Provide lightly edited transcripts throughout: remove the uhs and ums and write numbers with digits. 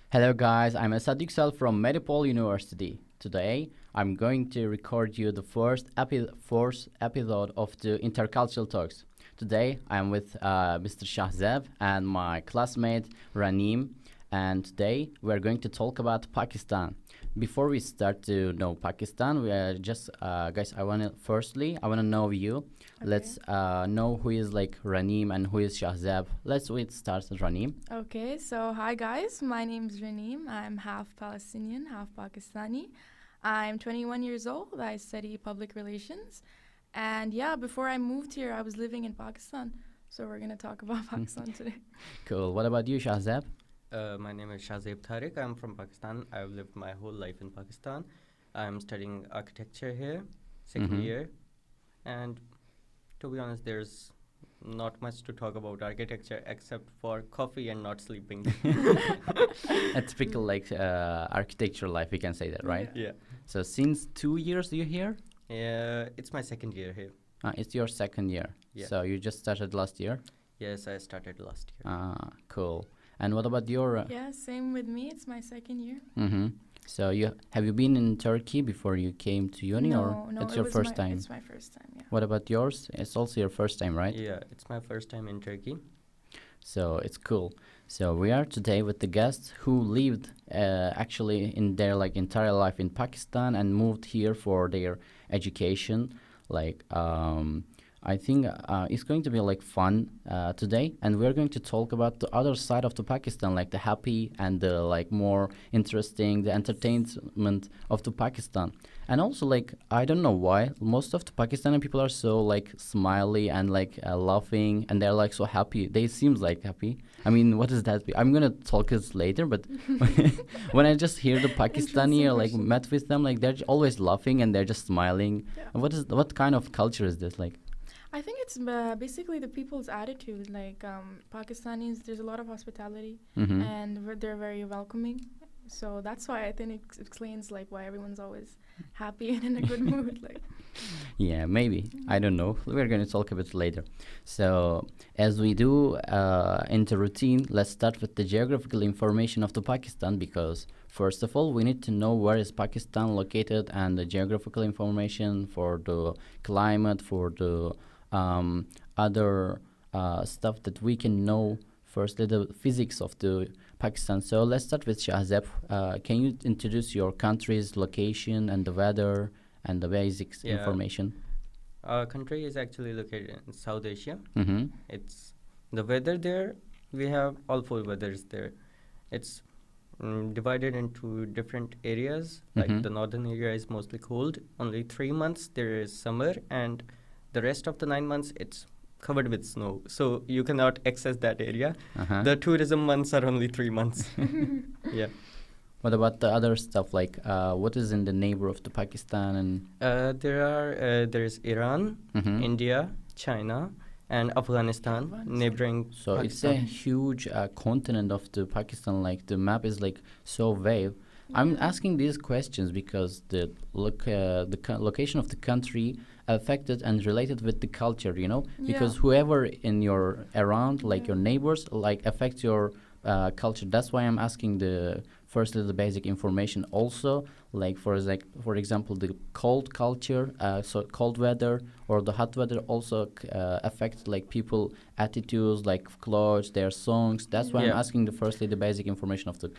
Hello guys, I'm Esad YÜKSEL from Medipol University. Today, I'm going to record you the fourth episode of the Intercultural Talks. Today, I'm with Mr. Şahzed and my classmate Raneem, and today we're going to talk about Pakistan. Before we start to know Pakistan, we are just guys. I wanna know you. Okay. Let's know who is like Raneem and who is Şahzed. Let's start with Raneem. Okay, so hi guys, my name's Raneem. I'm half Palestinian, half Pakistani. I'm 21 years old. I study public relations. And yeah, before I moved here, I was living in Pakistan. So we're going to talk about Pakistan today. Cool. What about you, Şahzed? My name is Şahzed TARİK. I'm from Pakistan. I've lived my whole life in Pakistan. I'm studying architecture here, second year. And to be honest, there's not much to talk about architecture except for coffee and not sleeping. A typical like architecture life, we can say that, right? Yeah. So since 2 years you're here? Yeah, it's my second year here. It's your second year. Yeah. So you just started last year? Yes, I started last year. Cool. And what about your? Yeah, same with me. It's my second year. So have you been in Turkey before you came to uni, or no, it's your first time? It's my first time. Yeah. What about yours? It's also your first time, right? Yeah, it's my first time in Turkey. So it's cool. So we are today with the guests who lived actually in their like entire life in Pakistan and moved here for their education. Like I think it's going to be like fun today, and we're going to talk about the other side of the Pakistan, like the happy and the like more interesting, the entertainment of the Pakistan. And also like I don't know why most of the Pakistani people are so like smiley and like laughing, and they're like so happy. They seems like happy. I mean, what does that be? I'm gonna talk this later, but when I just hear the Pakistani or like met with them, like they're always laughing and they're just smiling. Yeah. What kind of culture is this like? I think it's basically the people's attitude. Like Pakistanis, there's a lot of hospitality, and they're very welcoming. So that's why I think it explains like why everyone's always happy and in a good mood. Like. Yeah, maybe. I don't know. We're going to talk a bit later. So, as we do in the routine, let's start with the geographical information of the Pakistan, because first of all, we need to know where is Pakistan located and the geographical information for the climate, for the other stuff that we can know. Firstly, the physics of the Pakistan. So let's start with Şahzed. Can you introduce your country's location and the weather and the basics information? Our country is actually located in South Asia. Mm-hmm. It's the weather there. We have all four weathers there. It's divided into different areas. Like the northern area is mostly cold. Only 3 months there is summer, and the rest of the 9 months it's covered with snow. So you cannot access that area. The tourism months are only 3 months. Yeah. What about the other stuff? Like, what is in the neighbor of the Pakistan? And there's Iran, India, China, and Afghanistan, neighboring. So Pakistan. it's a huge continent of the Pakistan. Like the map is like so vast. I'm asking these questions because the location of the country affected and related with the culture. You know, because whoever in your around, like your neighbors, like affects your culture. That's why I'm asking firstly the basic information. Also, like for example, the cold culture, so cold weather or the hot weather also affects like people attitudes, like clothes, their songs. That's why I'm asking firstly the basic information of the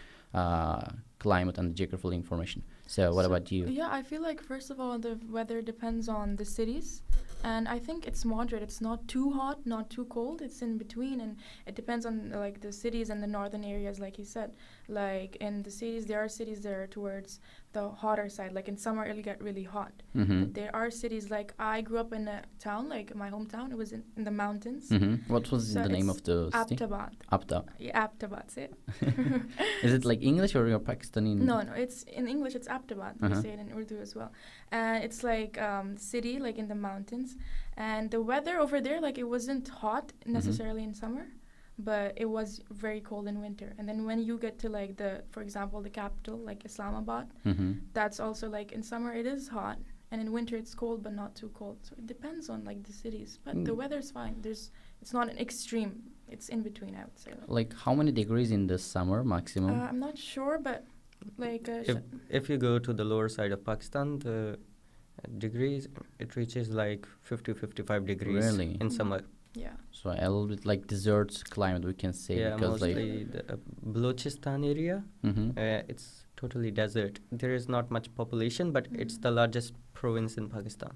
climate and the geographical information. So what about you? Yeah, I feel like first of all the weather depends on the cities, and I think it's moderate. It's not too hot, not too cold. It's in between, and it depends on like the cities and the northern areas, like you said. Like in the cities, there are cities that are towards the hotter side. Like in summer, it'll get really hot. But there are cities like I grew up in a town, like my hometown. It was in the mountains. What was the name of the city? Abbottabad. Yeah, Abbottabad. Say it. Is it like English or your Pakistani? No. It's in English. It's Abbottabad. We say it in Urdu as well. And it's like city, like in the mountains. And the weather over there, like it wasn't hot necessarily in summer, but it was very cold in winter. And then when you get to like for example, the capital, like Islamabad, that's also like in summer it is hot, and in winter it's cold but not too cold. So it depends on like the cities, but the weather's fine. It's not an extreme it's in between, I would say. Like how many degrees in the summer maximum? I'm not sure, but like If you go to the lower side of Pakistan, the degrees, it reaches like 50-55 degrees Really? in summer. yeah. So a little bit like desert climate, we can say, Yeah, because like. mostly the Balochistan area. Mhm. It's totally desert. There is not much population, but it's the largest province in Pakistan.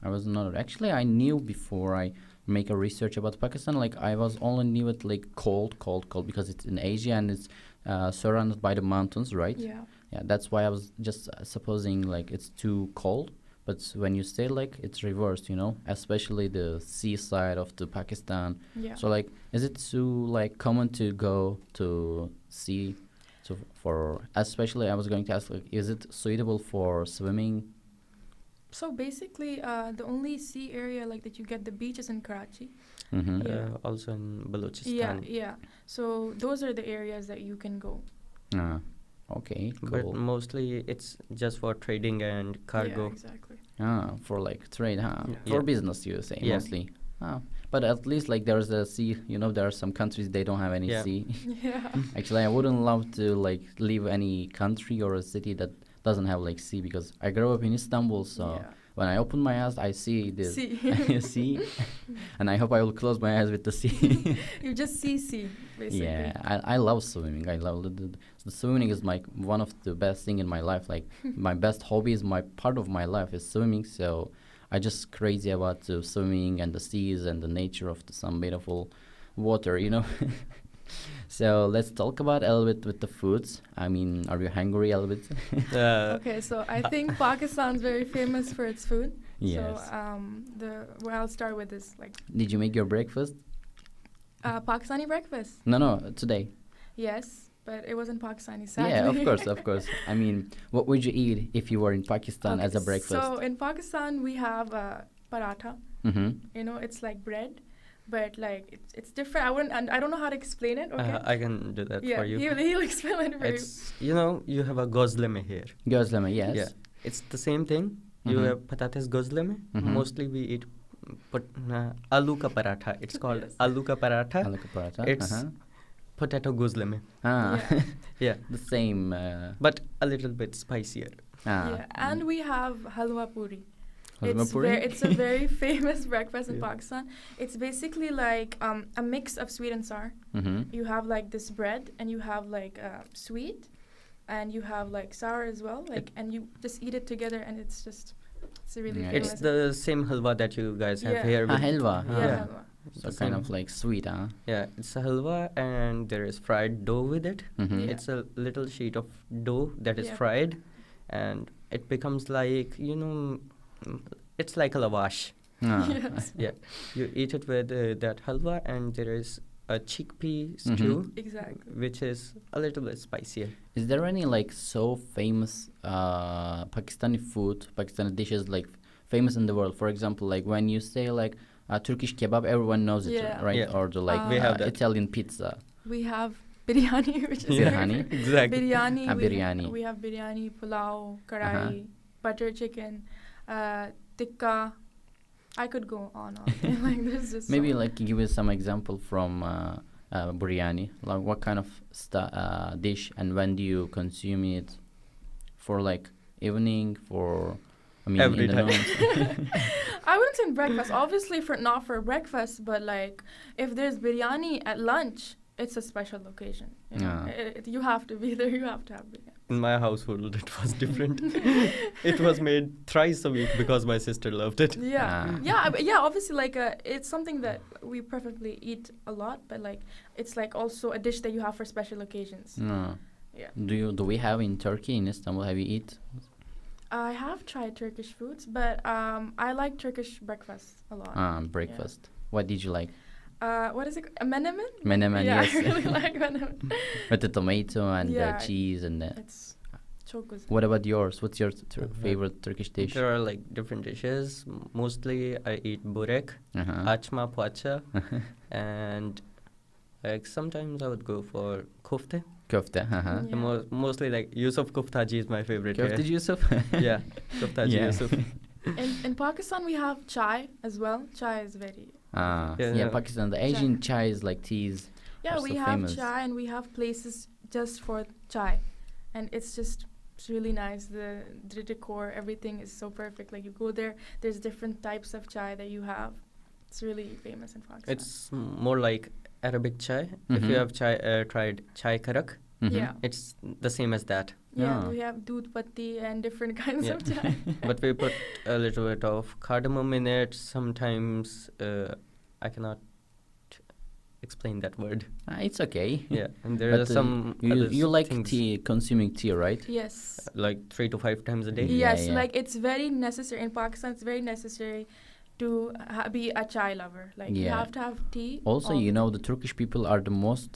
I was not actually. I knew before I make a research about Pakistan. Like I was only knew it like cold because it's in Asia and it's surrounded by the mountains, right? Yeah. Yeah, that's why I was just supposing like it's too cold. But when you say like it's reversed, you know, especially the seaside of the Pakistan. Yeah. So like, is it too like common to go to sea? So for especially, I was going to ask like, is it suitable for swimming? So basically, the only sea area like that you get the beaches in Karachi. Mm-hmm. Yeah. Also in Balochistan. Yeah, yeah. So those are the areas that you can go. Okay, But cool. mostly it's just for trading and cargo. Yeah, exactly. For like trade, huh? Yeah. For Yeah. business, you say Yeah. mostly. But at least like there's a sea. You know, there are some countries they don't have any Yeah. sea. Yeah. Actually, I wouldn't love to like live any country or a city that doesn't have like sea because I grew up in Istanbul, so Yeah. when I open my eyes, I see this Sea. sea, and I hope I will close my eyes with the sea. You just see sea, basically. Yeah, I love swimming. I love the swimming is my one of the best thing in my life. Like my best hobby is my part of my life is swimming. So I just crazy about the swimming and the seas and the nature of the some beautiful water. You know. So let's talk about a little bit with the foods. I mean, are you hungry a little bit? Okay, so I think Pakistan's very famous for its food. Yes. So I'll start with this like Did you make your breakfast? Pakistani breakfast. No, today. Yes, but it wasn't Pakistani. Sadly. Yeah, of course. I mean, what would you eat if you were in Pakistan as a Okay, breakfast? So in Pakistan we have paratha. Mm-hmm. You know, it's like bread, but like it's different. I don't know how to explain it. Okay. I can do that yeah, for you. he'll explain it for you. It's, you know, you have a gozleme here. Gözleme, yes. Yeah, it's the same thing. You Mhm. have patatas gozleme. Mhm. Mostly we eat aloo ka paratha. It's called Yes. aloo ka paratha. Aloo ka paratha. It's potato gozleme. Yeah. Yeah, The same. but a little bit spicier. Yeah, and we have halwa puri. Halwa puri? It's a very famous breakfast in Yeah. Pakistan. It's basically like a mix of sweet and sour. Mm-hmm. You have like this bread, and you have like sweet, and you have like sour as well. Like, and you just eat it together, and it's a really Yeah. famous. It's the same halwa that you guys have Yeah. here. with- Halwa. yeah, Yeah. halwa. So The kind same. of like sweet, huh? Yeah, it's a halwa and there is fried dough with it. Mm-hmm. Yeah. It's a little sheet of dough that is Yeah. fried, and it becomes like, you know, it's like a lavash. Yes. Yeah, you eat it with that halwa, and there is a chickpea Mhm. stew, Exactly. which is a little bit spicier. Is there any like so famous Pakistani food, Pakistani dishes like famous in the world? For example, like when you say like Turkish kebab, everyone knows it, Yeah. right? Yeah. Or the like We have that. Italian pizza. We have biryani, which is Biryani? Exactly. biryani. Biryani. We have biryani, pulao, karai, butter chicken, tikka. I could go on. Like there's just so Maybe much. like give us some example from biryani. Like what kind of dish and when do you consume it? For like evening, for I mean Every in the time. noon? I wouldn't say breakfast. Obviously, not for breakfast, but like if there's biryani at lunch, it's a special occasion. You know? Yeah. You have to be there. You have to have biryani. In my household, it was different. It was made thrice a week because my sister loved it. Yeah, Ah. yeah. Obviously, like it's something that we preferably eat a lot, but like it's like also a dish that you have for special occasions. No. Yeah. Do we have in Turkey, in Istanbul, have you eat? I have tried Turkish foods, but I like Turkish breakfast a lot. Breakfast. What did you like? What is it? A menemen? Menemen, Yeah, yes. I really like menemen. With the tomato and Yeah, the cheese and the. It's çok güzel. What about yours? What's your Mhm. favorite Turkish dish? There are like different dishes. Mostly I eat burek, Uh-huh. açma poğaça, and like sometimes I would go for kofte. Köfte. Uh-huh. Yeah. Mostly like Yusuf Koftaji is my favorite. Köfte Yusuf? Yeah, Koftaji Yeah. Yusuf. In Pakistan, we have chai as well. Chai is very Yeah, Pakistan. The Asian chai is like teas. Yeah, are we so have famous. chai and we have places just for chai, and it's really nice. The decor, everything is so perfect. Like you go there, there's different types of chai that you have. It's really famous in Pakistan. It's more like Arabic chai. If you have tried chai karak, Yeah. it's the same as that. Yeah, Ah. we have doodh patti and different kinds Yeah. of chai. But we put a little bit of cardamom in it. Sometimes I cannot explain that word. It's okay. Yeah, and there But are some other you like things, tea, consuming tea, right? Yes. like 3 to 5 times a day. Yeah, Yes, yeah. like it's very necessary in Pakistan. It's very necessary to be a chai lover. Like you Yeah. have to have tea. Also, all you the know, the Turkish people are the most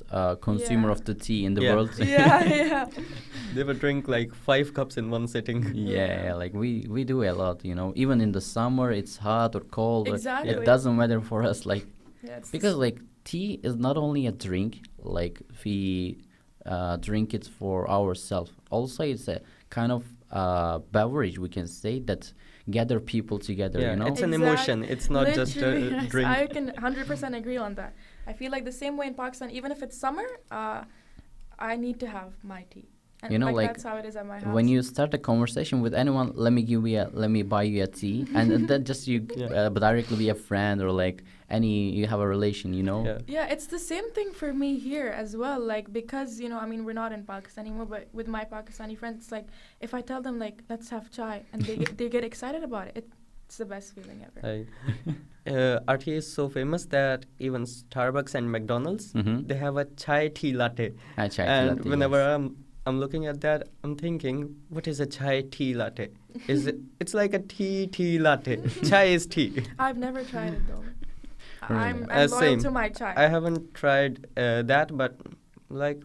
consumer Yeah. of the tea in the Yeah. world. Yeah, yeah. They would drink like 5 cups in one sitting. Yeah, like we do a lot, you know. Even in the summer, it's hot or cold. Exactly. It doesn't matter for us, like Yeah, it's because like tea is not only a drink. Like we drink it for ourselves. Also, it's a kind of beverage we can say that gather people together. Yeah, You know. it's an Exact- emotion. It's not just literally, a yes, drink. I can 100% agree on that. I feel like the same way in Pakistan, even if it's summer, I need to have my tea. And You know, like, that's how it is at my house. When you start a conversation with anyone, let me buy you a tea, and then just you Yeah. directly be a friend or like you have a relation, you know. Yeah. Yeah, it's the same thing for me here as well. Like, because, you know, I mean, we're not in Pakistan anymore, but with my Pakistani friends, it's like, if I tell them, like, let's have chai, and they get excited about it, it's the best feeling ever. RTA is so famous that even Starbucks and McDonald's, Mhm. they have a chai tea latte. Chai And latte, whenever yes. I'm looking at that, I'm thinking, what is a chai tea latte? It's like a tea latte. Chai is tea. I've never tried it, though. Really? I'm loyal Same. to my chai. I haven't tried that, but like,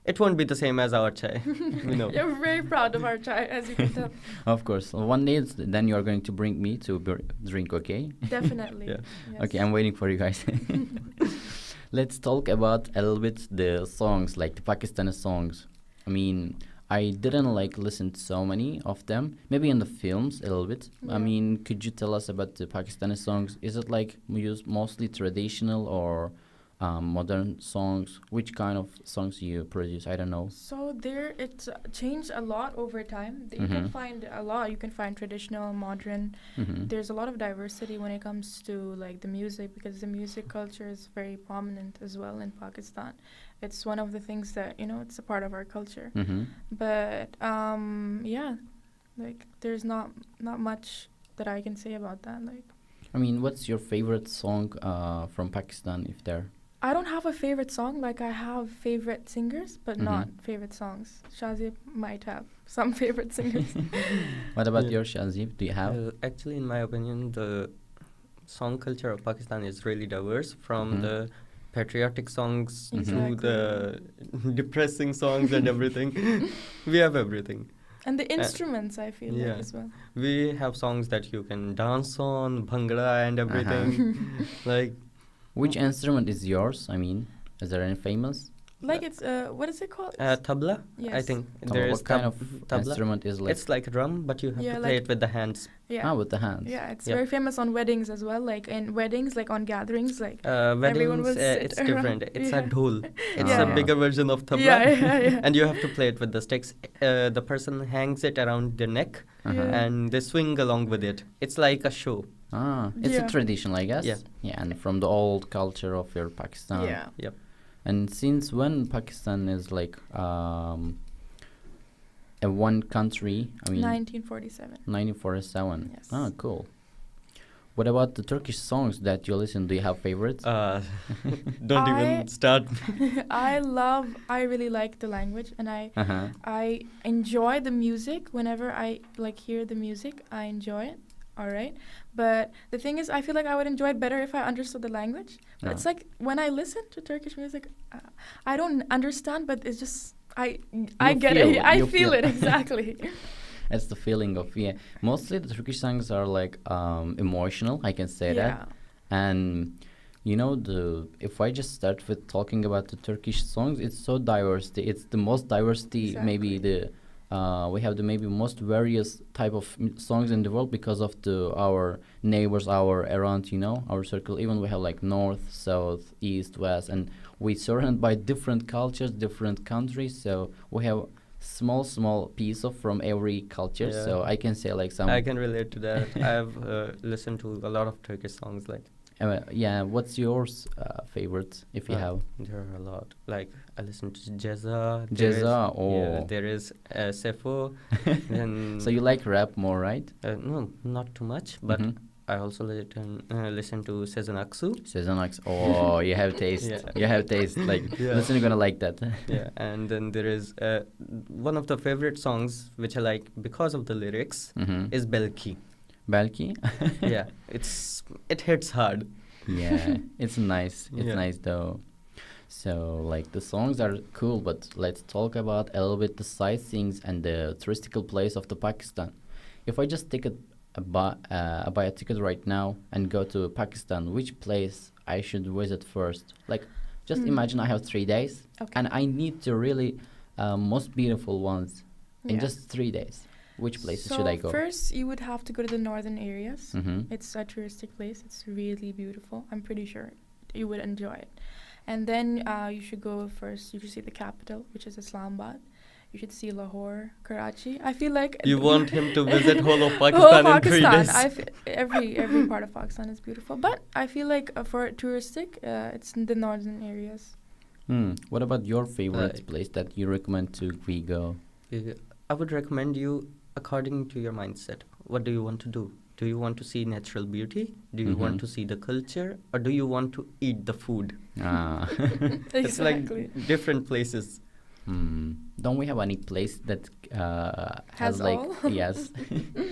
it won't be the same as our chai. You know. You're very proud of our chai, as you can tell. Of course. One day, then you are going to bring me to drink, okay? Definitely. Yeah. Yes. Okay, I'm waiting for you guys. Let's talk about a little bit the songs, like the Pakistani songs. I mean, I didn't like listen to so many of them. Maybe in the films a little bit. Yeah. I mean, could you tell us about the Pakistani songs? Is it like mostly traditional or modern songs? Which kind of songs you produce? I don't know. So it's changed a lot over time. You can find a lot. You can find traditional, modern. Mhm. There's a lot of diversity when it comes to like the music, because the music culture is very prominent as well in Pakistan. It's one of the things that, you know, it's a part of our culture. Mhm. But yeah, like there's not much that I can say about that. Like, I mean, what's your favorite song from Pakistan, if there? I don't have a favorite song. Like, I have favorite singers, but not Mhm. favorite songs. Shahzed might have some favorite singers. What about Yeah. your Shahzeb? Do you have? Actually, in my opinion, the song culture of Pakistan is really diverse, from Mhm. the patriotic songs Exactly. to the depressing songs and everything. We have everything. And the instruments, I feel yeah. like, as well. We have songs that you can dance on, bhangra and everything. Like, Which instrument is yours? I mean, is there any famous? Like, it's, what is it called? tabla, I Yes. think. Tabla. There is What kind of tabla. instrument is like? It's like a drum, but you have Yeah, to play like- it with the hands. Yeah. With the hands. Yeah, it's Yep. very famous on weddings as well. Like, in weddings, like on gatherings, like, everyone Weddings, will sit it's around. different. It's a Yeah. dhol. It's Yeah. a bigger version of tabla. Yeah. And you have to play it with the sticks. The person hangs it around their neck, Uh-huh. Yeah. and they swing along with it. It's like a show. It's Yeah. a tradition, I guess. Yeah. Yeah, and from the old culture of your Pakistan. Yeah. Yep. And since when Pakistan is like a one country? I mean, 1947. 1947. Yes. Oh, cool. What about the Turkish songs that you listen? Do you have favorites? Don't even start. I really like the language, and Uh-huh. I enjoy the music. Whenever I like hear the music, I enjoy it. All right, but the thing is, I feel like I would enjoy it better if I understood the language. But it's like when I listen to Turkish music, I don't understand, but it's just I get feel- it. I you feel feel. it exactly. That's the feeling of, yeah. Mostly the Turkish songs are like emotional, I can say Yeah. that. And you know, if I just start with talking about the Turkish songs, it's so diverse. It's the most diversity, maybe Exactly. the we have the maybe most various type of songs in the world because of our neighbors, our around, our circle. Even we have like north, south, east, west, and we surrounded by different cultures, different countries. So we have small piece of from every culture. Yeah. So I can say like some. I can relate to that. I've listened to a lot of Turkish songs. Like yeah, what's yours favorite if you have? there are a lot. Like I listen to Ceza. Ceza, Yeah, there is Sefo. Then So you like rap more, right? no, not too much, but Mhm. I also listen to Sezen Aksu. Sezen Aksu. Oh, you have taste. Yeah. You have taste. Like, Yeah. listener gonna like that. Yeah, and then there is one of the favorite songs which I like because of the lyrics Mm-hmm. is Belki. Belki. Yeah, it hits hard. Yeah, it's nice. It's Yeah. nice though. So like the songs are cool, but let's talk about a little bit the sightseeing and the touristical place of the Pakistan. If I just buy a ticket right now and go to Pakistan, which place I should visit first? Like, just imagine I have 3 days Okay. and I need to really most beautiful ones in Yeah. just 3 days. Which places should I go? So first, you would have to go to the northern areas. Mm-hmm. It's a touristic place. It's really beautiful. I'm pretty sure you would enjoy it. And then you should go first. You should see the capital, which is Islamabad. You should see Lahore, Karachi. I feel like You want him to visit whole of whole Pakistan of in 3 Pakistan. days. Every part of Pakistan is beautiful, but I feel like for touristic, it's in the northern areas. What about your favorite Like- place that you recommend to we go? I would recommend you according to your mindset. What do you want to do? Do you want to see natural beauty? Do you want Mhm. to see the culture? Or do you want to eat the food? Ah. It's like different places. Don't we have any place that has like all? yes?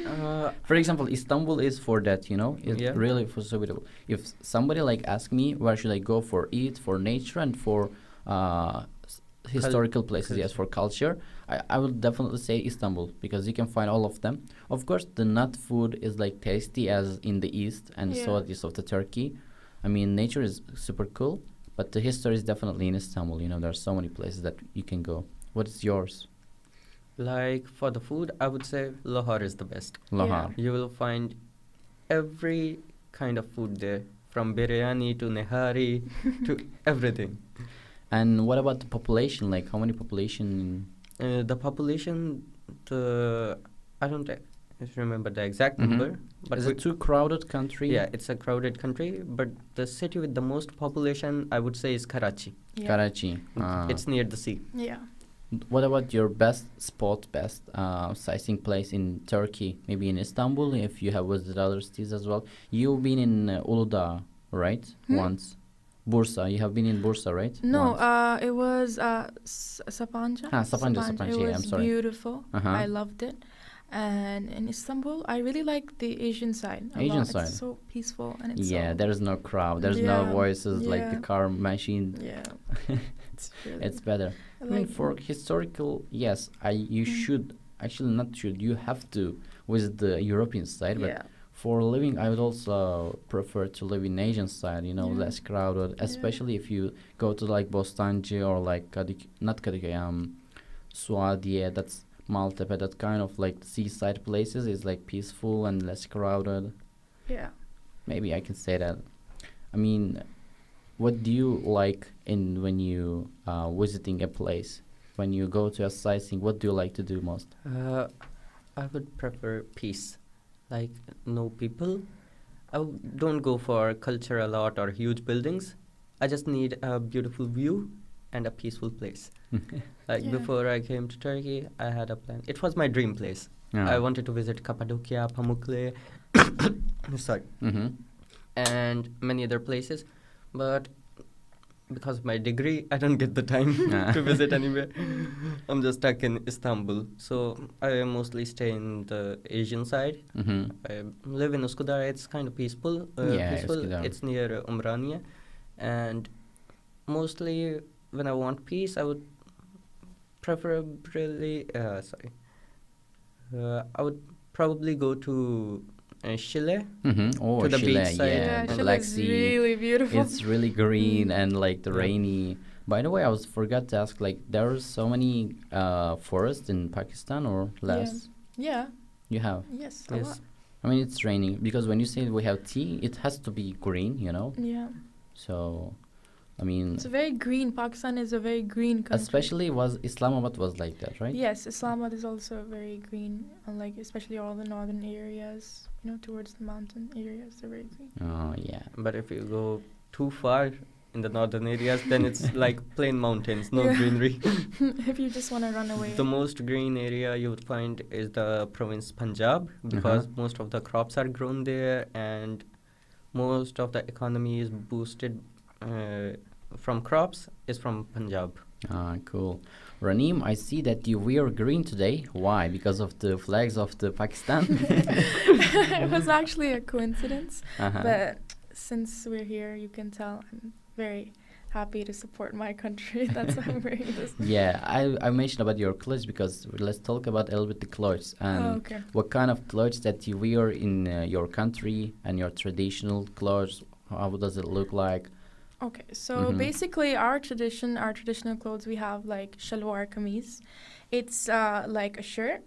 Uh, For example, Istanbul is for that, It's Yeah. really for so beautiful. If somebody like ask me where should I go for eat, for nature, and for historical places, yes, for culture, I would definitely say Istanbul because you can find all of them. Of course, the nut food is like tasty as in the east and Yeah. southeast of the Turkey. I mean, nature is super cool, but the history is definitely in Istanbul. There are so many places that you can go. What is yours? like for the food, I would say Lahore is the best. Lahore. You will find every kind of food there, from biryani to nehari to everything. And what about the population? Like, how many population? The population, I don't remember the exact Mhm. number, but Is it too crowded country? yeah, it's a crowded country. But the city with the most population, I would say, is Karachi. Yeah. Karachi. It's near the sea. Yeah. What about your best sightseeing place in Turkey? Maybe in Istanbul, if you have visited other cities as well. You've been in Uludağ, right? Once. Bursa. You have been in Bursa, right? No, Once. it was Sapanca. Sapanca, It yeah, was I'm sorry. beautiful. Uh-huh. I loved it. And in Istanbul, I really like the Asian side. a Asian lot. side. It's so peaceful and it's Yeah, so, there is no crowd. There's no Yeah, voices like the yeah. car machine. yeah. It's really. It's better. I mean, for historical, yes, you should actually not should. You have to visit the European side, but yeah. for living, I would also prefer to live in Asian side. Yeah. Less crowded, especially if you go to like Bostancı or like not Kadıköy, Suadiye. That's Maltepe. That kind of like seaside places is like peaceful and less crowded. Yeah. Maybe I can say that. I mean, what do you like when you visiting a place? When you go to a sightseeing, what do you like to do most? I would prefer peace, like no people. Don't go for culture a lot or huge buildings. I just need a beautiful view and a peaceful place. Like Yeah. before I came to Turkey, I had a plan. It was my dream place. I wanted to visit Cappadocia, Pamukkale, sorry, and many other places, but because of my degree, I don't get the time to visit anywhere. I'm just stuck in Istanbul, so I mostly stay in the Asian side. I live in Üsküdar. It's kind of peaceful. Üsküdar. It's near Umraniye, and mostly when I want peace, I would preferably I would probably go to Chile. Oh, To the Chile, beach side. yeah, Yeah, the Chile Black is Sea. really beautiful. It's really green and like the Yeah. rainy. By the way, I was forgot to ask, like, there are so many forests in Pakistan or less? Yeah. You have? Yes. A Yes. lot. I mean, it's raining because when you say we have tea, it has to be green, you know? Yeah. So, I mean, It's very green. Pakistan is a very green country. especially Islamabad was like that, right? Yes, Islamabad is also very green, unlike especially all the northern areas, towards the mountain areas, they're very green. Oh, yeah. But if you go too far in the northern areas, then it's like plain mountains, no Yeah. greenery. If you just want to run away. The most green area you would find is the province Punjab, because most of the crops are grown there, and most of the economy is boosted from crops is from Punjab. Ah, cool. Raneem, I see that you wear green today. Why? Because of the flags of the Pakistan? It was actually a coincidence, Uh-huh. but since we're here, you can tell I'm very happy to support my country. That's why I'm wearing this. Yeah, I mentioned about your clothes because let's talk about a little bit the clothes and Oh, okay. what kind of clothes that you wear in your country and your traditional clothes. How does it look like? Okay, so basically our traditional clothes, we have like shalwar kameez. It's like a shirt.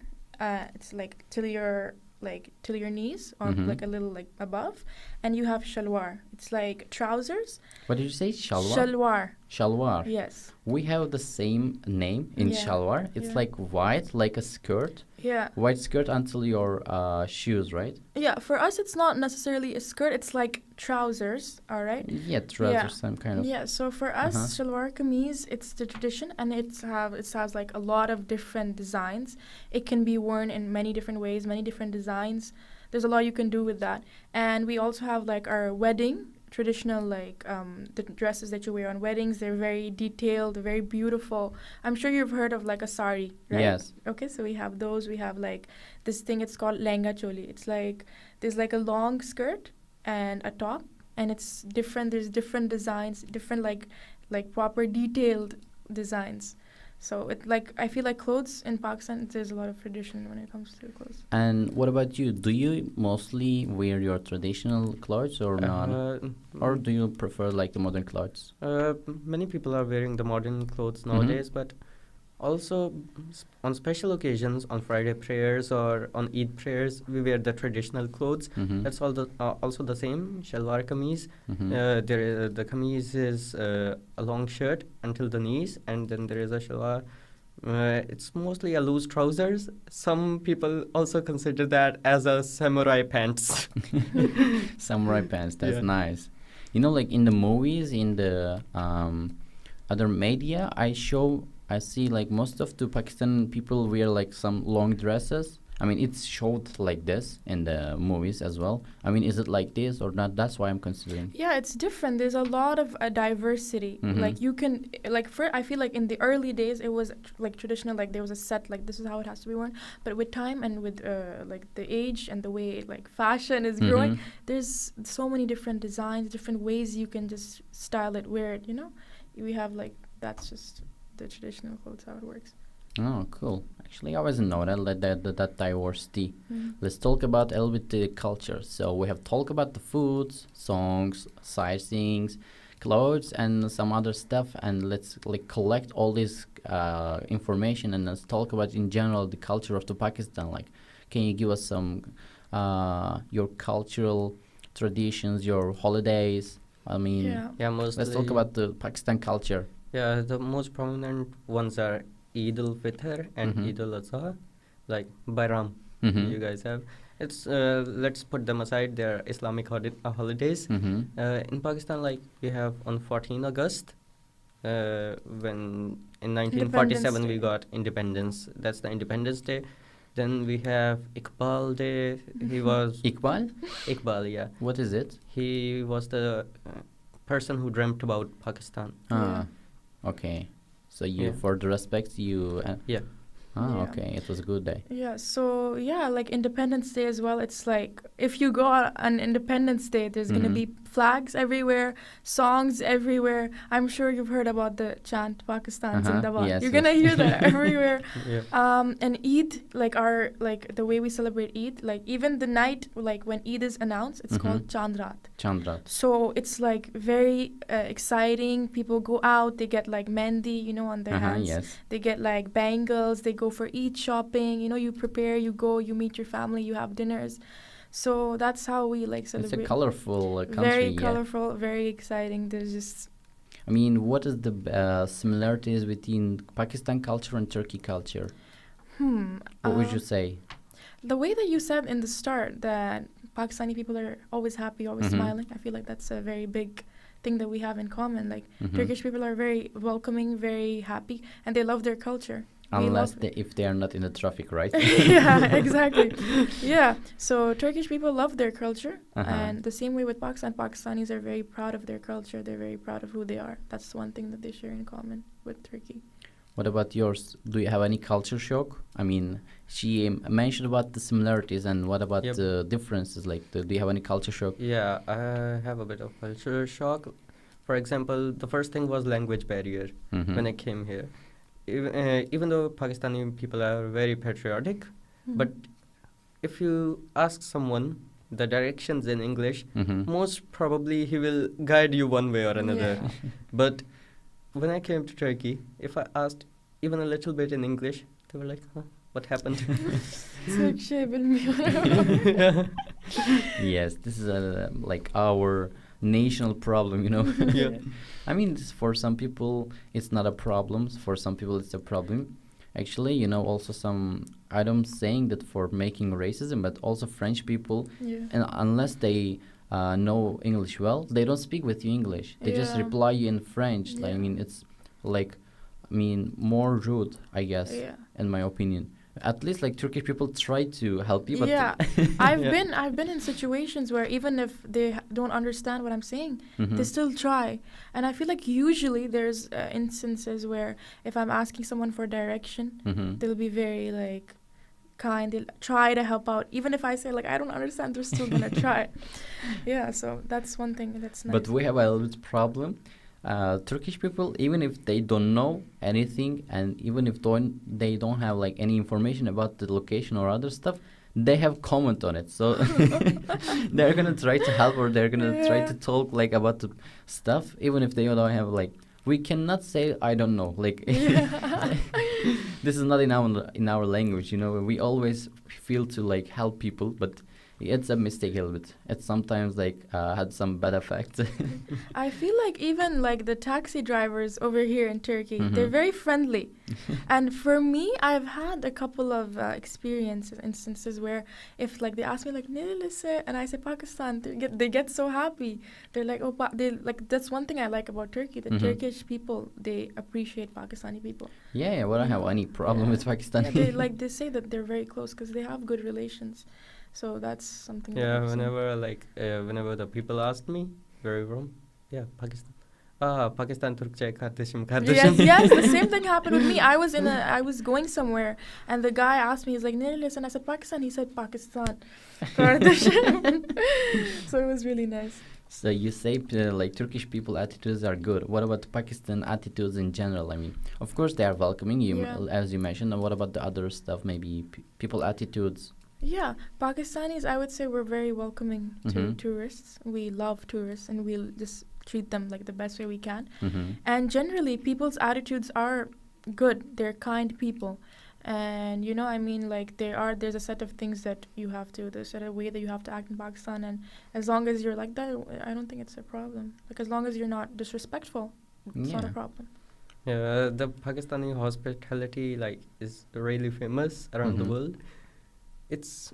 It's like till your knees or like a little like above, and you have shalwar. It's like trousers. What did you say? Shalwar? Shalwar. Shalwar. Yes. We have the same name in Yeah. shalwar. It's Yeah. like white, like a skirt. Yeah. White skirt until your shoes, right? Yeah. For us, it's not necessarily a skirt. It's like trousers. All right. Yeah, trousers, some kind of. Yeah, so for us, shalwar kameez, it's the tradition, and it has like a lot of different designs. It can be worn in many different ways, many different designs. There's a lot you can do with that. And we also have like our wedding traditional, like the dresses that you wear on weddings. They're very detailed, very beautiful. I'm sure you've heard of like a sari, right? Yes. Okay, so we have those. We have like this thing. It's called lehenga choli. It's like there's like a long skirt and a top, and it's different. There's different designs, different like proper detailed designs. So it like I feel like clothes in Pakistan, there's a lot of tradition when it comes to clothes. And what about you? Do you mostly wear your traditional clothes or not? Or do you prefer like the modern clothes? Many people are wearing the modern clothes nowadays, but also on special occasions, on Friday prayers or on Eid prayers, we wear the traditional clothes. That's all also the same, shalwar kameez. The kameez is a long shirt until the knees, and then there is a shalwar. It's mostly a loose trousers. Some people also consider that as a samurai pants. Samurai pants, that's nice. You know, like in the movies, in the other media, I see like most of the Pakistan people wear like some long dresses. I mean, it's showed like this in the movies as well. I mean, is it like this or not? That's why I'm considering. Yeah, it's different. There's a lot of diversity. Like you can, like I feel like in the early days it was like traditional, like there was a set, like this is how it has to be worn. But with time and with like the age and the way like fashion is growing, there's so many different designs, different ways you can just style it, wear it. You know, we have like that's just the traditional clothes how it works. Oh, cool. Actually, I wasn't know that diversity. Let's talk about a little bit the culture. So we have talked about the foods, songs, sightseeings, clothes, and some other stuff. And let's like collect all this information and let's talk about in general the culture of the Pakistan. Like, can you give us some your cultural traditions, your holidays? I mean, mostly. let's talk about the Pakistan culture. Yeah, the most prominent ones are Eid al-Fitr and Eid al-Adha, like Bayram you guys have. It's let's put them aside. They're Islamic holidays. In Pakistan, like we have on 14 August, when in 1947 we got independence. That's the Independence Day. Then we have Iqbal Day. He was Iqbal? Iqbal, yeah. What is it? He was the person who dreamt about Pakistan. Okay. So you, for the respect, you... okay. It was a good day. Yeah, so, like Independence Day as well, it's like, if you go on Independence Day, there's going to be flags everywhere, songs everywhere. I'm sure you've heard about the chant Pakistan Zindabad. Yes, You're gonna hear that everywhere. Yeah. And Eid, like the way we celebrate Eid, like even the night like when Eid is announced, it's called Chandrat. Chandrat. So it's like very exciting. People go out, they get like mehndi, you know, on their hands. Yes. They get like bangles, they go for Eid shopping, you know, you prepare, you go, you meet your family, you have dinners. So that's how we like celebrate. It's a colorful country. Very colorful, very exciting. There's just... I mean, what is the similarities between Pakistan culture and Turkey culture? What would you say? The way that you said in the start that Pakistani people are always happy, always smiling, I feel like that's a very big thing that we have in common. Like Turkish people are very welcoming, very happy, and they love their culture. Unless if they are not in the traffic, right? Yeah, exactly. Yeah, so Turkish people love their culture, and the same way with Pakistan, Pakistanis are very proud of their culture. They're very proud of who they are. That's one thing that they share in common with Turkey. What about yours? Do you have any culture shock? I mean, she mentioned about the similarities, and what about the differences? Like, do you have any culture shock? Yeah, I have a bit of culture shock. For example, the first thing was language barrier when I came here. Even though Pakistani people are very patriotic, but if you ask someone the directions in English, most probably he will guide you one way or another. But when I came to Turkey, if I asked even a little bit in English, they were like, huh, what happened? Yes, this is like our national problem, you know. Yeah. I mean, for some people it's not a problem, for some people it's a problem. Actually, you know, also I don't saying that for making racism, but also French people, and unless they know English well, they don't speak with you English. They just reply you in French. Like, I mean, it's like, I mean, more rude, I guess, in my opinion. At least like Turkish people try to help you, but I've been in situations where even if they don't understand what I'm saying, they still try. And I feel like usually there's instances where if I'm asking someone for direction, they'll be very like kind. They'll try to help out, even if I say like I don't understand, they're still gonna try. Yeah, so that's one thing that's nice. But we have a little bit problem. Turkish people, even if they don't know anything, and even if they don't have like any information about the location or other stuff, they have comment on it. So they're gonna try to help, or they're gonna try to talk like about the stuff, even if they don't have like. We cannot say I don't know. Like this is not in our language. You know, we always feel to like help people, but it's a mistake a little bit. It's sometimes like had some bad effects. I feel like even like the taxi drivers over here in Turkey, they're very friendly. And for me, I've had a couple of instances where if like they ask me like "Nerelisi?" and I say Pakistan, they get so happy. They're like, oh, they like that's one thing I like about Turkey. The Turkish people, they appreciate Pakistani people. Yeah, we don't have any problem with Pakistani. Yeah, they say that they're very close because they have good relations. So that's something. Yeah, whenever the people asked me where are you from, Pakistan. Pakistan Türkçe kardeşim. Yes, the same thing happened with me. I was going somewhere, and the guy asked me, he's like, "Nerelisin?" And I said Pakistan. He said Pakistan. So it was really nice. So you say like Turkish people attitudes are good. What about Pakistan attitudes in general? I mean, of course they are welcoming you, as you mentioned. And what about the other stuff? Maybe people attitudes. Yeah, Pakistanis, I would say we're very welcoming to tourists. We love tourists, and we'll just treat them like the best way we can. And generally, people's attitudes are good. They're kind people. And, you know, I mean, like, there's a set of things that you have to, there's a way that you have to act in Pakistan. And as long as you're like that, I don't think it's a problem. Like, as long as you're not disrespectful, it's not a problem. Yeah, the Pakistani hospitality, like, is really famous around the world. It's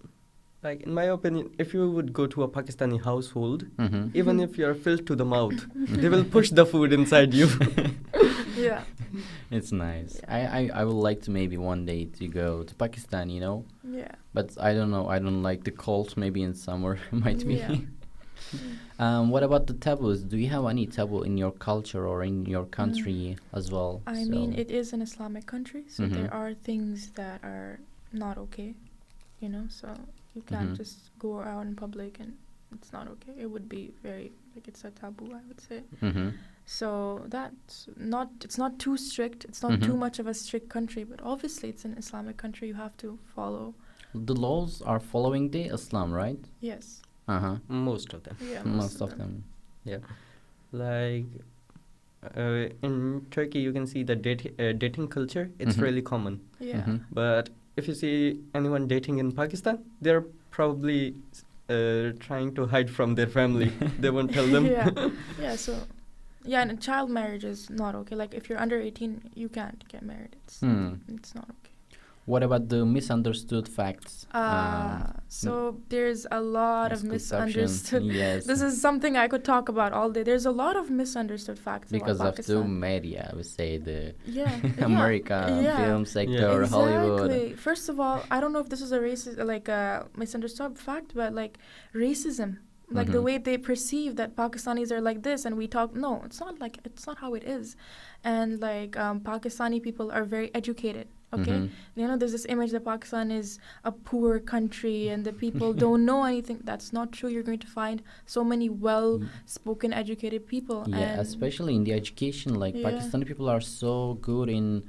like, in my opinion, if you would go to a Pakistani household, even if you're filled to the mouth, they will push the food inside you. Yeah, it's nice. I would like to maybe one day to go to Pakistan, you know. Yeah. But I don't know. I don't like the cold. Maybe in summer might be. What about the taboos? Do you have any taboo in your culture or in your country as well? I mean, it is an Islamic country, so there are things that are not okay. You know, so you can't just go out in public and it's not okay. It would be very, like, it's a taboo, I would say. Mm-hmm. So it's not too strict. It's not too much of a strict country, but obviously it's an Islamic country. You have to follow. The laws are following the Islam, right? Yes. Uh-huh. Most of them. Yeah. Most of them. Yeah. Like in Turkey, you can see the dating culture. It's really common. Yeah. But if you see anyone dating in Pakistan, they're probably trying to hide from their family. They won't tell them. Yeah. So, yeah, and child marriage is not okay. Like, if you're under 18, you can't get married. It's not okay. What about the misunderstood facts? So there's a lot of misunderstood. Yes. This is something I could talk about all day. There's a lot of misunderstood facts because about Pakistan. Of the media, I would say the America film sector, Hollywood. Exactly. First of all, I don't know if this is a racist, like a misunderstood fact, but like racism. Like the way they perceive that Pakistanis are like this and we talk, no, it's not how it is. And like Pakistani people are very educated, okay? You know, there's this image that Pakistan is a poor country and the people don't know anything. That's not true. You're going to find so many well-spoken, educated people. Yeah, and especially in the education, like Pakistani people are so good in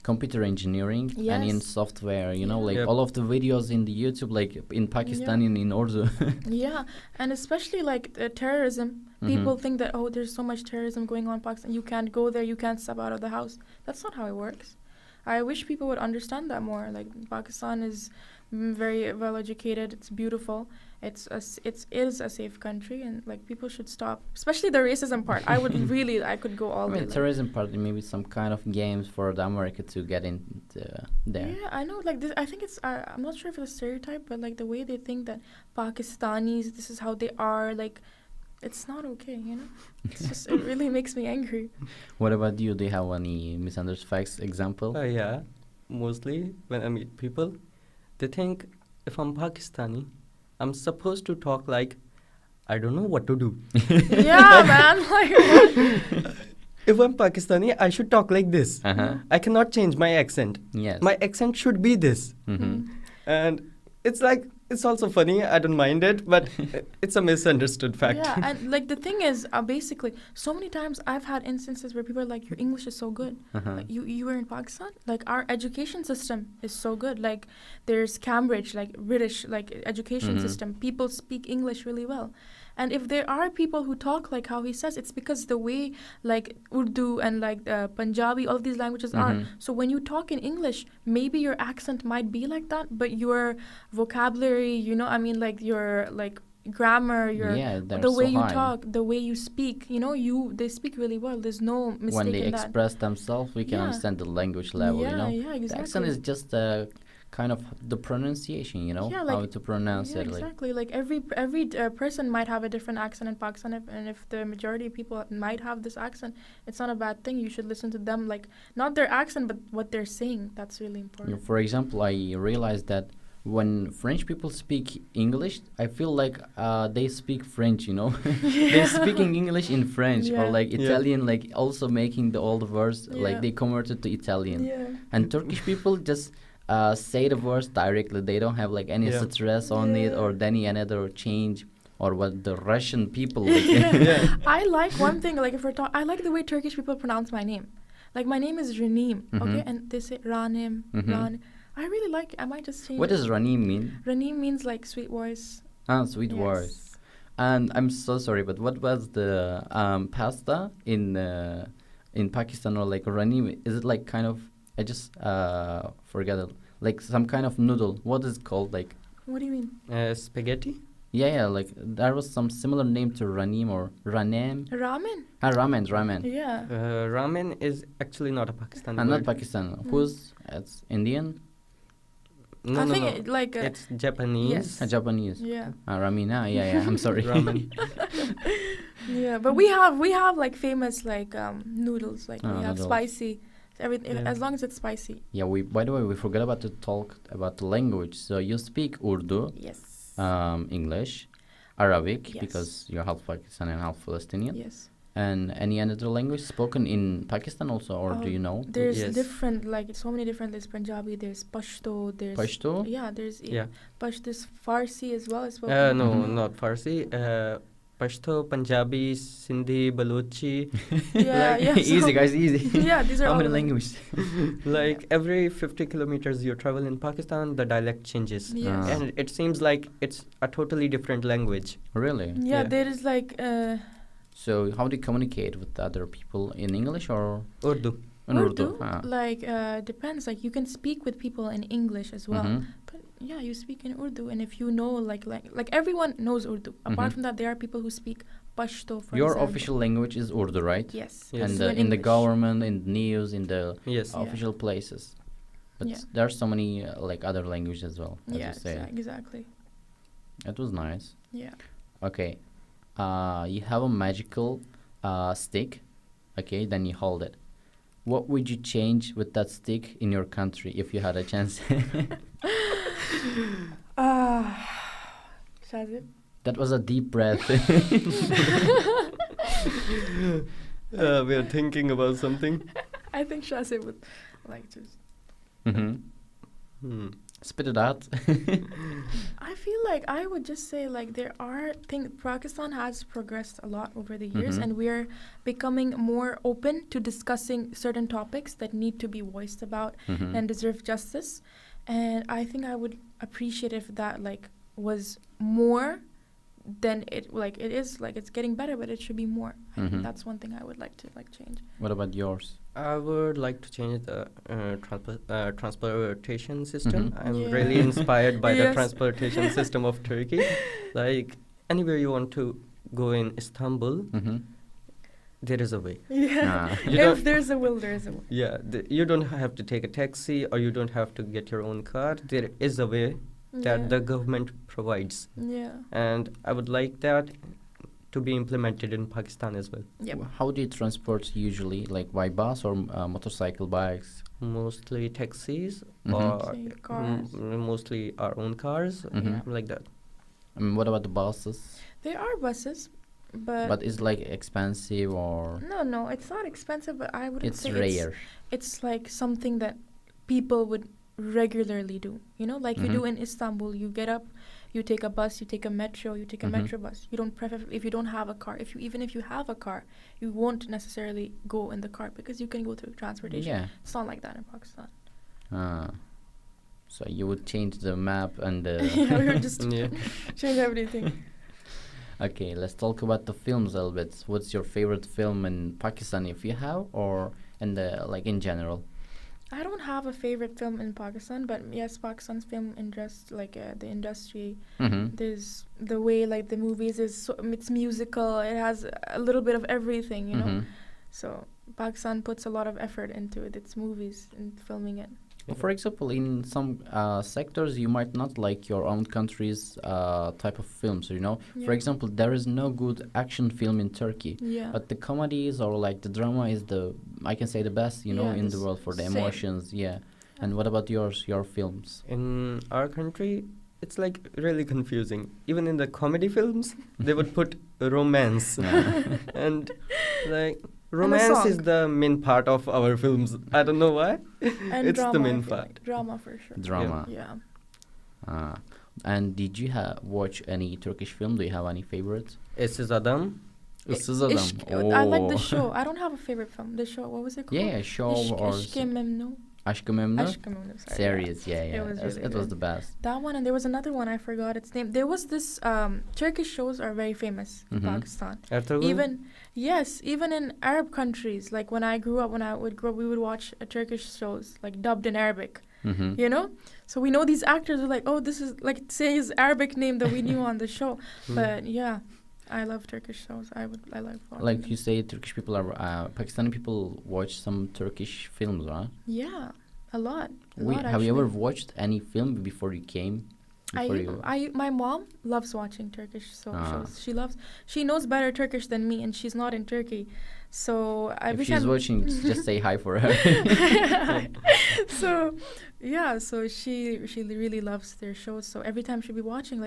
computer engineering and in software, you know, like all of the videos in the YouTube, like in Pakistani and in Urdu. Yeah, and especially like terrorism. People think that, oh, there's so much terrorism going on in Pakistan. You can't go there. You can't step out of the house. That's not how it works. I wish people would understand that more. Like, Pakistan is very well educated. It's beautiful. It is a safe country, and like people should stop, especially the racism part. I could go all day. Terrorism part, maybe some kind of games for the America to get into there. Yeah, I know. Like this, I think it's. I'm not sure if it's a stereotype, but like the way they think that Pakistanis, this is how they are. Like, it's not okay. You know, it's just it really makes me angry. What about you? Do you have any misunderstood facts example? Yeah, mostly when I meet people, they think if I'm Pakistani, I'm supposed to talk like, I don't know what to do. Yeah, man. Like, what? If I'm Pakistani, I should talk like this. I cannot change my accent. Yes. My accent should be this. And it's like, it's also funny. I don't mind it, but it's a misunderstood fact. Yeah, and like the thing is, basically, so many times I've had instances where people are like, your English is so good. Like, you were in Pakistan? Like, our education system is so good. Like, there's Cambridge, like British, like education system. People speak English really well. And if there are people who talk like how he says, it's because the way like Urdu and like Punjabi, all of these languages are. So when you talk in English, maybe your accent might be like that, but your vocabulary, you know, I mean, like your like grammar, the way you talk, the way you speak, you know, they speak really well. There's no mistake in that. When they express themselves, we can understand the language level, you know. Yeah, exactly. The accent is just kind of the pronunciation, you know, how to pronounce it. Exactly. Like every person might have a different accent in Pakistan, and if the majority of people might have this accent, it's not a bad thing. You should listen to them, like not their accent, but what they're saying. That's really important. For example, I realized that when French people speak English, I feel like they speak French, you know. They're speaking English in French, or like Italian, like also making all the words, like they converted to Italian. And Turkish people just say the words directly. They don't have like any stress on it or any another change, or what the Russian people like. I like one thing, like if we're talking, I like the way Turkish people pronounce my name. Like, my name is Raneem, okay, and they say Raneem, Raneem. I really like it. I might just change. What does Raneem mean? Raneem means like sweet voice. Sweet voice. And I'm so sorry, but what was the pasta in Pakistan, or like Raneem? Is it like kind of, I just forget it. Like some kind of noodle. What is it called? Like. What do you mean? Spaghetti? Yeah. Like there was some similar name to Raneem or Ranem. Ramen. Ramen. Yeah. Ramen is actually not a Pakistani word. Not Pakistan. It's Indian. No, I think like it's Japanese. Yes. Japanese. Yeah. Ramina. Yeah. I'm sorry. Ramen. Yeah, but we have like famous like noodles. Like we have noodles. spicy. Everything, as long as it's spicy. Yeah, by the way, we forgot about to talk about the language. So you speak Urdu, yes, English, Arabic, yes, because you're half Pakistani and half Palestinian. Yes. And any another language spoken in Pakistan also, or do you know? There's Yes. different, like so many different. There's Punjabi, there's Pashto, there's Pashto? Yeah, there's Yeah. There's Farsi as well. It's spoken. No, Mhm. not Farsi. Pashto, Punjabi, Sindhi, Balochi. Yeah, Like, yeah. Easy, guys, easy. Yeah, these are How all many the languages? Like every 50 kilometers you travel in Pakistan, the dialect changes. Yes. Ah. And it seems like it's a totally different language. Really? Yeah, Yeah. there is like So how do you communicate with other people in English or Urdu. in Urdu? Urdu. Ah. Like depends. Like you can speak with people in English as well. Mhm. But yeah, you speak in Urdu, and if you know like everyone knows Urdu. Apart Mhm. from that, there are people who speak Pashto. For Your example. official language is Urdu, right? Yes. Yes. And So in the English. government, in the news, in the Yes. Yeah. official places. But Yeah. there are so many like other languages as well, as Yeah, you say. exactly. It was nice. Yeah. Okay. You have a magical stick. Okay, then you hold it. What would you change with that stick in your country if you had a chance? Shahzed? That was a deep breath. We are thinking about something. I think Shahzed would like to. Hmm. Spit it out. I feel like I would just say like there are things. Pakistan has progressed a lot over the years, Mhm. and we're becoming more open to discussing certain topics that need to be voiced about Mhm. and deserve justice. And I think I would appreciate if that like was more than it is. Like it's getting better, but it should be more. I Mhm. think that's one thing I would like to change. What about yours? I would like to change the transportation system. Mhm. I'm Yeah. really inspired by the Yes. transportation system of Turkey. Like anywhere you want to go in Istanbul, Mm-hmm. there is a way. Yeah. Ah. You If don't- there's a will, there is a will. Yeah, you don't have to take a taxi or you don't have to get your own car. There is a way that Yeah. the government provides. Yeah. And I would like that to be implemented in Pakistan as well. Yep. How do you transport usually? Like by bus or motorcycle, bikes? Mostly taxis Mhm. or Say cars. mostly our own cars, Mhm. like that. What about the buses? There are buses, But it's like expensive or no, it's not expensive, but I wouldn't it's say rare? it's like something that people would regularly do. You know, like you do Mhm. in Istanbul. You get up, you take a bus, you take a metro, you take a Mhm. metro bus. You don't prefer if you don't have a car. Even if you have a car, you won't necessarily go in the car because you can go through transportation. Yeah. It's not like that in Pakistan. Ah. So you would change the map and Yeah, we would just Yeah. change everything. Okay, let's talk about the films a little bit. What's your favorite film in Pakistan, if you have, or in the like in general? I don't have a favorite film in Pakistan, but yes, Pakistan's film industry, the industry, Mm-hmm. there's the way like the movies it's musical. It has a little bit of everything, you know. Mm-hmm. So Pakistan puts a lot of effort into its movies and filming it. For example, in some sectors, you might not like your own country's type of films. You know, for Yeah. example, there is no good action film in Turkey, Yeah. but the comedies or like the drama is I can say the best. You know, Yeah, in the this world for the same. emotions. Yeah. And what about your films? In our country, it's like really confusing. Even in the comedy films, they would put romance. Yeah. And like romance is song. the main part of our films. I don't know why. And It's drama, the I main feel part. like. Drama for sure. Drama. Yeah. And did you watch any Turkish film? Do you have any favorites? Esad Adam. Issız Adam. I like the Oh. show. I don't have a favorite film. The show, what was it called? Yeah, show or Ishq-e Memnu. Aşk-ı Memnu? Aşk-ı Memnu, sorry, Series, yeah. It was really It was good. the best. That one, and there was another one, I forgot its name. There was this Turkish shows are very famous in Mhm. Pakistan. Ertugrul. Even in Arab countries, like when I would grow up, we would watch Turkish shows like dubbed in Arabic. Mm-hmm. You know, so we know these actors are like, oh, this is like say his Arabic name that we knew on the show. But yeah, I love Turkish shows. I like watching Like them. you say, Turkish people are Pakistani people watch some Turkish films, right? Yeah, a lot. Have you ever actually. watched any film before you came? My mom loves watching Turkish Ah. shows. She knows better Turkish than me, and she's not in Turkey. So If she's watching, just say hi for her. So yeah, so she really loves their shows. So every time she'd be watching,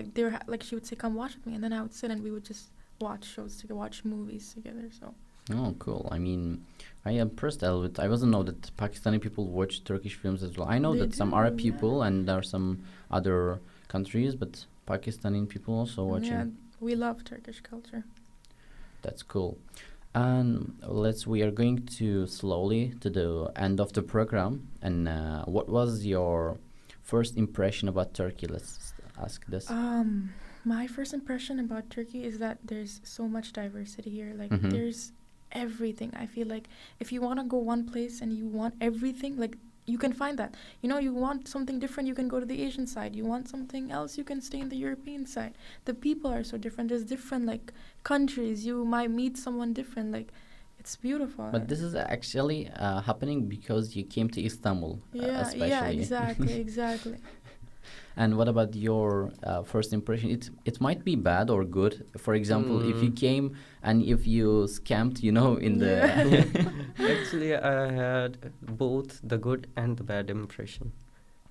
she would say, "Come watch with me," and then I would sit and we would just watch shows together, watch movies together. So Oh, cool. I mean, I am impressed a little bit. I wasn't know that Pakistani people watch Turkish films as well. I know They that some do, Arab yeah. people and there are some other countries, but Pakistani people also watching. Yeah, we love Turkish culture. That's cool. And we are going to slowly to the end of the program. And what was your first impression about Turkey? Let's ask this. My first impression about Turkey is that there's so much diversity here. Like Mhm. there's everything. I feel like if you want to go one place and you want everything, like you can find that. You know, you want something different, you can go to the Asian side. You want something else, you can stay in the European side. The people are so different. There's different like countries. You might meet someone different. Like it's beautiful. But this is actually happening because you came to Istanbul, yeah, especially. yeah, exactly, exactly. And what about your first impression? It might be bad or good. For example, if you came and if you scammed, in the Actually, I had both the good and the bad impression.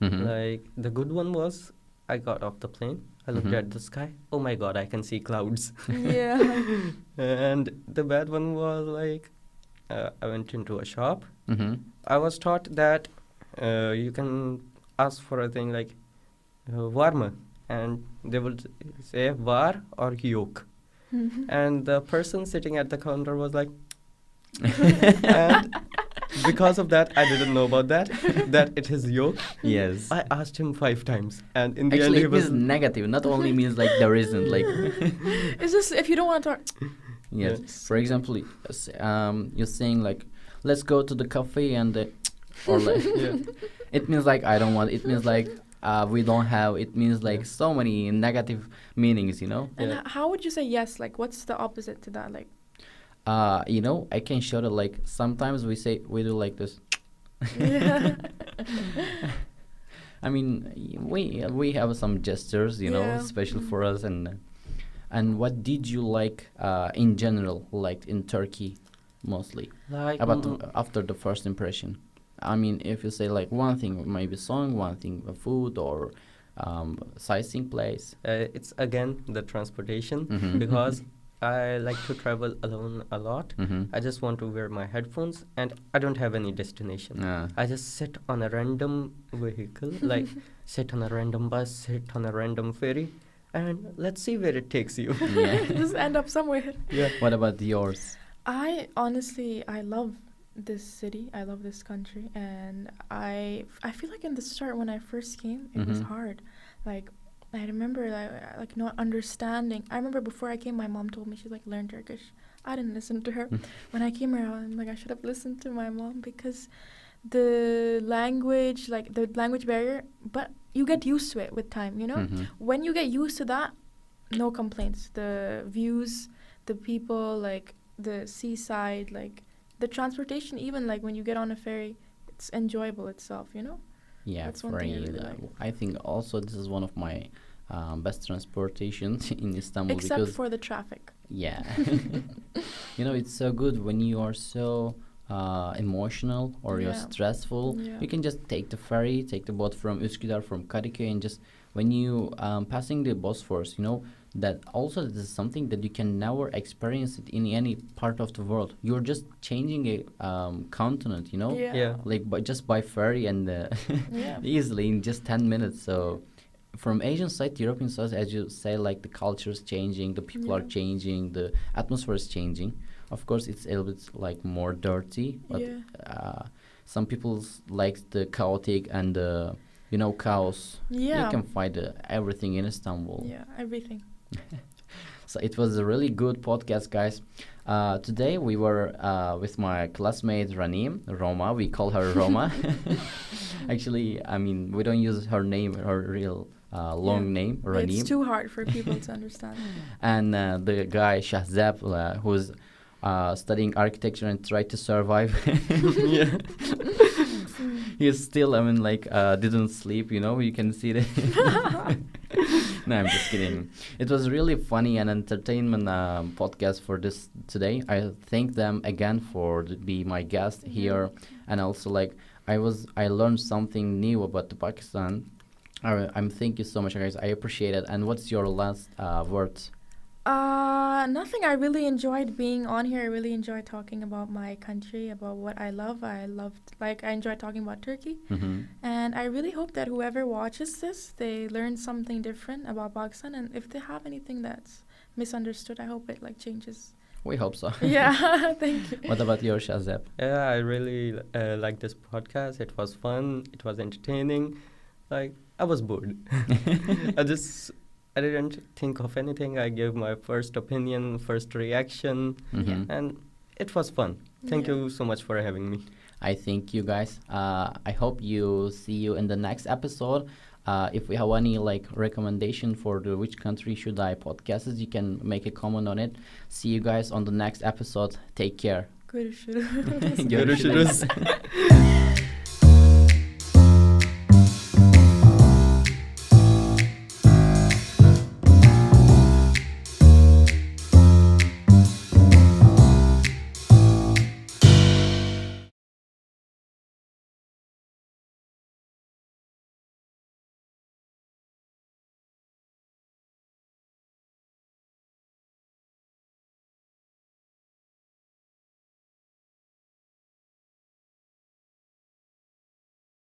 Mhm. Like the good one was I got off the plane. I looked Mhm. at the sky. Oh my God, I can see clouds. Yeah. And the bad one was like I went into a shop. Mhm. I was taught that you can ask for a thing like var mı, and they would say var or yok. And the person sitting at the counter was like, and because of that, I didn't know about that it is yok. Yes. I asked him 5 times, and in the Actually, end, it he was means negative. Not only means like there isn't like. It's just if you don't want to talk. Yes. Yeah. For example, you're saying like, let's go to the cafe and, or like, yeah. it means like I don't want. It means like we don't have. It means like so many negative meanings. And Yeah. how would you say yes? Like, what's the opposite to that? Like, I can show that like sometimes we do like this. yeah. I mean, we have some gestures, Yeah. special for us. And what did you like in general, like in Turkey, mostly Like after the first impression? I mean, if you say like one thing, maybe song, one thing, food, or sightseeing place. it's again the transportation Mhm. because I like to travel alone a lot. Mhm. I just want to wear my headphones and I don't have any destination. I just sit on a random vehicle, like sit on a random bus, sit on a random ferry, and let's see where it takes you. Yeah. Just end up somewhere. Yeah. What about yours? I honestly, I love this city. I love this country, and I feel like in the start when I first came, it was Mhm. hard. Like I remember like not understanding. I remember before I came, my mom told me she's like learn Turkish. I didn't listen to her. When I came here, I'm like I should have listened to my mom because the language barrier. But you get used to it with time. Mhm. When you get used to that, no complaints. The views, the people, like the seaside, like the transportation, even like when you get on a ferry, it's enjoyable itself, Yeah, That's one thing I very. really like. I think also this is one of my best transportations in Istanbul Except because for the traffic. yeah, it's so good when you are so emotional or you're Yeah. stressful. Yeah. You can just take the ferry, take the boat from Üsküdar, from Kadıköy, and just when you passing the Bosphorus, that also this is something that you can never experience it in any part of the world. You're just changing a continent, Yeah. Yeah. like just by ferry and Yeah. easily in just 10 minutes. So from Asian side to European side, as you say, like the culture is changing, the people are Yeah. changing, the atmosphere is changing. Of course, it's a little bit like more dirty, but Yeah. some people like the chaotic and the chaos. Yeah. You can find everything in Istanbul. Yeah, everything. So it was a really good podcast, guys. Today we were with my classmate Raneem, Roma. We call her Roma. Actually, I mean, we don't use her name, her real long name, Raneem. It's too hard for people to understand. And the guy Şahzed, who's studying architecture and tried to survive. Yeah. He's still, I mean, like, didn't sleep, you can see that. No, I'm just kidding. It was really funny and entertainment podcast for this today. I thank them again for be my guest here, and also like I learned something new about the Pakistan. I'm thank you so much, guys. I appreciate it. And what's your last words? Nothing. I really enjoyed being on here. I really enjoyed talking about my country, about what I love. I enjoyed talking about Turkey. Mm-hmm. And I really hope that whoever watches this, they learn something different about Pakistan. And if they have anything that's misunderstood, I hope it like changes. We hope so. Yeah, thank you. What about your Shahzed? Yeah, I really like this podcast. It was fun. It was entertaining. Like, I was bored. I didn't think of anything. I gave my first opinion, first reaction, Mm-hmm. and it was fun. Thank Yeah. you so much for having me. I thank you guys. I hope you see you in the next episode. If we have any like recommendation for which country should I podcast, you can make a comment on it. See you guys on the next episode. Take care. Görüşürüz. Görüşürüz.